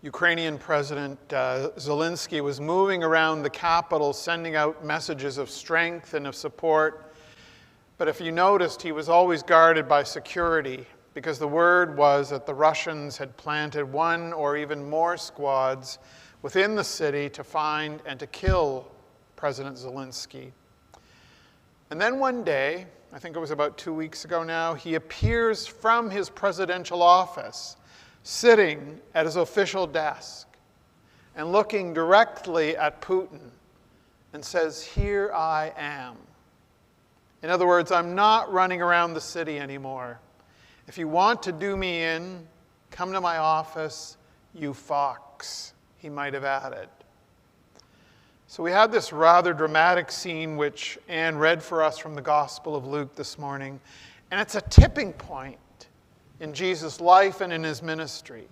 Ukrainian President Zelensky was moving around the capital, sending out messages of strength and of support. But if you noticed, he was always guarded by security, because the word was that the Russians had planted one or even more squads within the city to find and to kill President Zelensky. And then one day, I think it was about 2 weeks ago now, he appears from his presidential office, sitting at his official desk and looking directly at Putin and says, "Here I am." In other words, I'm not running around the city anymore. If you want to do me in, come to my office, you fox, he might have added. So we had this rather dramatic scene which Anne read for us from the Gospel of Luke this morning, and it's a tipping point in Jesus' life and in his ministry.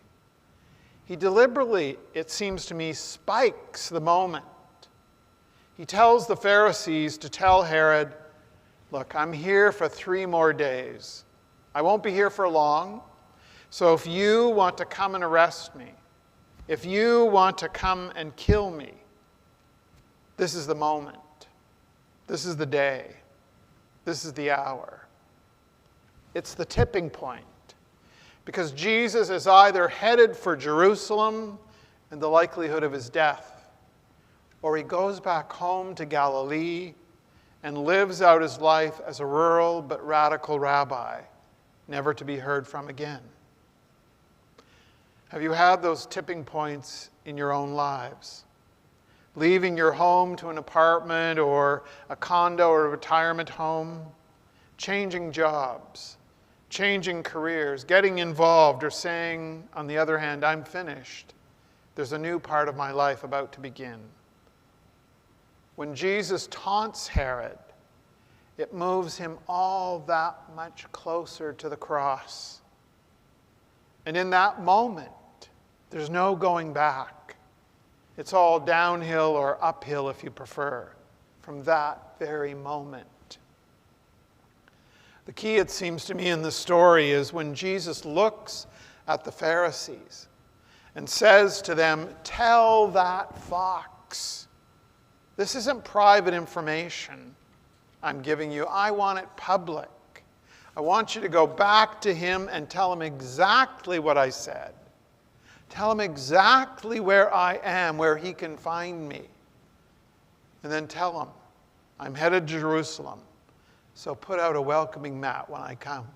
He deliberately, it seems to me, spikes the moment. He tells the Pharisees to tell Herod, "Look, I'm here for 3 more days. I won't be here for long. So if you want to come and arrest me, if you want to come and kill me, this is the moment. This is the day. This is the hour." It's the tipping point. Because Jesus is either headed for Jerusalem and the likelihood of his death, or he goes back home to Galilee and lives out his life as a rural but radical rabbi, never to be heard from again. Have you had those tipping points in your own lives? Leaving your home to an apartment or a condo or a retirement home, changing jobs, changing careers, getting involved, or saying, on the other hand, "I'm finished. There's a new part of my life about to begin." When Jesus taunts Herod, it moves him all that much closer to the cross. And in that moment, there's no going back. It's all downhill or uphill, if you prefer, from that very moment. The key, it seems to me, in the story is when Jesus looks at the Pharisees and says to them, "Tell that fox. This isn't private information I'm giving you. I want it public. I want you to go back to him and tell him exactly what I said. Tell him exactly where I am, where he can find me. And then tell him, I'm headed to Jerusalem. So put out a welcoming mat when I come."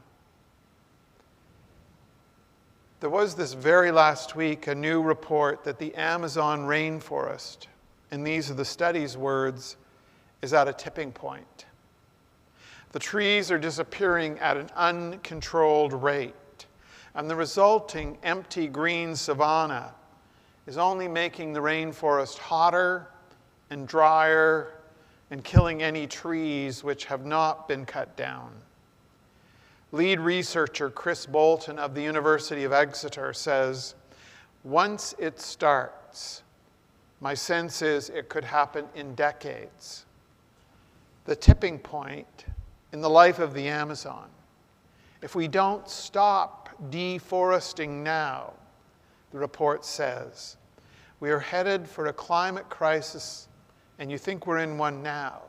There was this very last week a new report that the Amazon rainforest, and these are the study's words, is at a tipping point. The trees are disappearing at an uncontrolled rate, and the resulting empty green savanna is only making the rainforest hotter and drier and killing any trees which have not been cut down. Lead researcher Chris Bolton of the University of Exeter says, "Once it starts, my sense is it could happen in decades." The tipping point in the life of the Amazon. If we don't stop deforesting now, the report says, we are headed for a climate crisis, and you think we're in one now,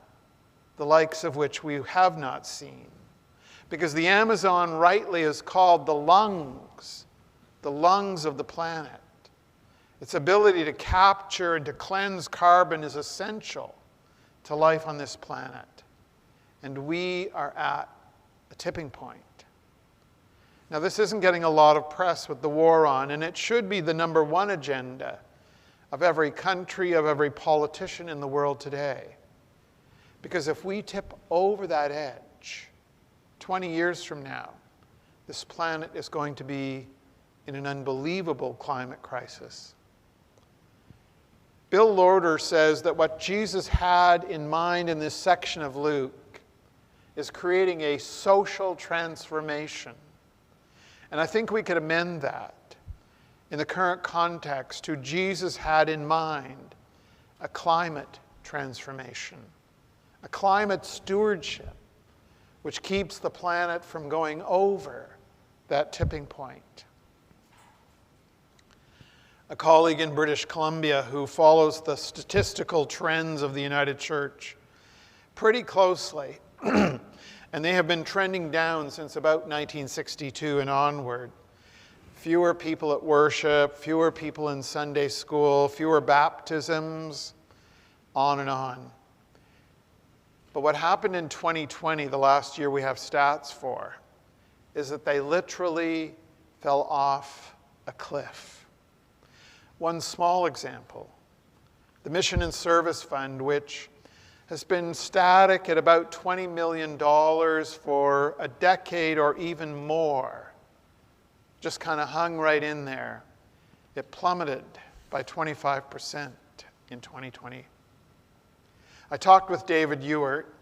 the likes of which we have not seen. Because the Amazon rightly is called the lungs of the planet. Its ability to capture and to cleanse carbon is essential to life on this planet. And we are at a tipping point. Now, this isn't getting a lot of press with the war on, and it should be the number one agenda of every country, of every politician in the world today. Because if we tip over that edge, 20 years from now, this planet is going to be in an unbelievable climate crisis. Bill Lauder says that what Jesus had in mind in this section of Luke is creating a social transformation. And I think we could amend that in the current context to Jesus had in mind a climate transformation, a climate stewardship, which keeps the planet from going over that tipping point. a colleague in British Columbia who follows the statistical trends of the United Church pretty closely. And they have been trending down since about 1962 and onward. Fewer people at worship, fewer people in Sunday school, fewer baptisms, on and on. But what happened in 2020, the last year we have stats for, is that they literally fell off a cliff. One small example, the Mission and Service Fund, which has been static at about $20 million for a decade or even more, just kind of hung right in there. It plummeted by 25% in 2020. I talked with David Ewart,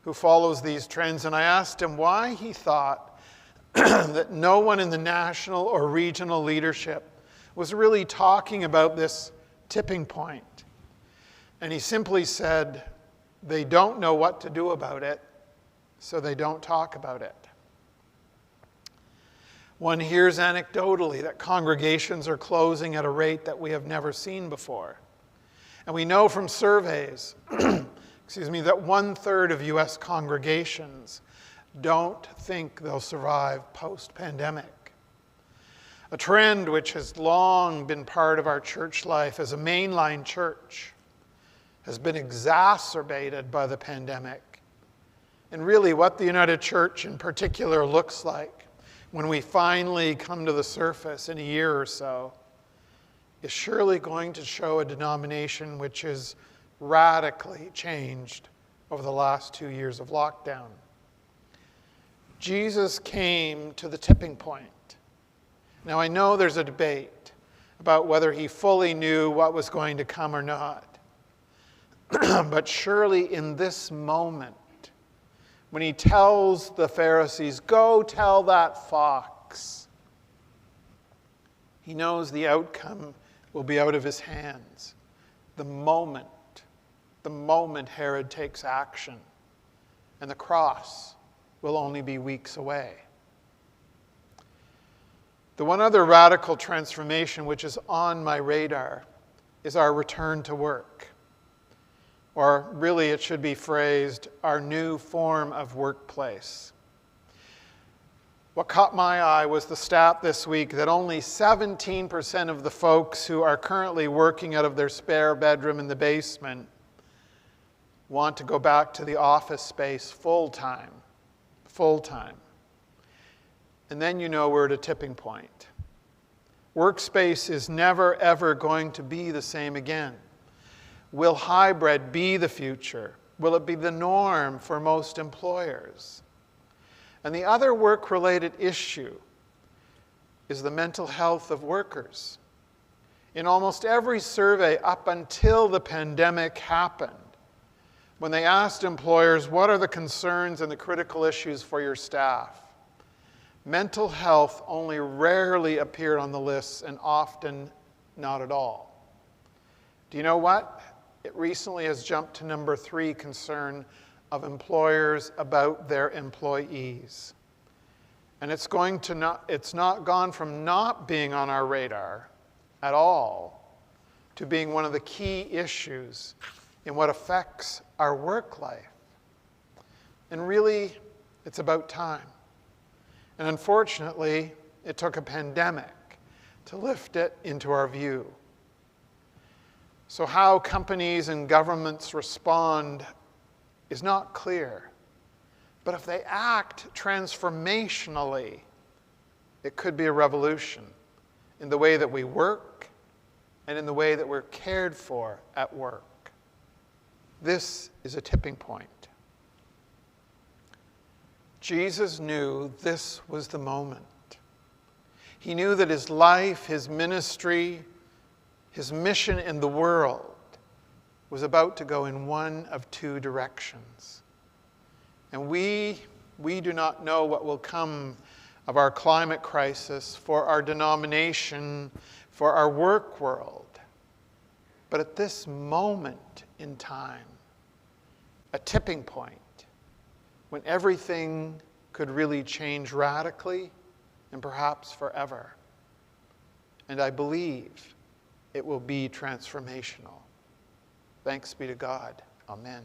who follows these trends, and I asked him why he thought that no one in the national or regional leadership was really talking about this tipping point. And he simply said, they don't know what to do about it, so they don't talk about it. One hears anecdotally that congregations are closing at a rate that we have never seen before. And we know from surveys, that 1/3 of U.S. congregations don't think they'll survive post-pandemic. A trend which has long been part of our church life as a mainline church has been exacerbated by the pandemic. And really what the United Church in particular looks like when we finally come to the surface in a year or so is surely going to show a denomination which is radically changed over the last 2 years of lockdown. Jesus came to the tipping point. Now I know there's a debate about whether he fully knew what was going to come or not. But surely in this moment, when he tells the Pharisees, go tell that fox, he knows the outcome will be out of his hands. The moment Herod takes action, and the cross will only be weeks away. The one other radical transformation which is on my radar is our return to work. Or really it should be phrased, our new form of workplace. What caught my eye was the stat this week that only 17% of the folks who are currently working out of their spare bedroom in the basement want to go back to the office space full-time. And then you know we're at a tipping point. Workspace is never, ever going to be the same again. Will hybrid be the future? Will it be the norm for most employers? And the other work-related issue is the mental health of workers. In almost every survey up until the pandemic happened, when they asked employers, what are the concerns and the critical issues for your staff? Mental health only rarely appeared on the lists, and often not at all. Do you know what? It recently has jumped to number 3 concern of employers about their employees. And it's not gone from not being on our radar at all to being one of the key issues in what affects our work life. And really, it's about time. And unfortunately, it took a pandemic to lift it into our view. So how companies and governments respond is not clear. But if they act transformationally, it could be a revolution in the way that we work and in the way that we're cared for at work. This is a tipping point. Jesus knew this was the moment. He knew that his life, his ministry, his mission in the world was about to go in one of 2 directions. And we do not know what will come of our climate crisis, for our denomination, for our work world. But at this moment in time, a tipping point, when everything could really change radically and perhaps forever. And I believe it will be transformational. Thanks be to God. Amen.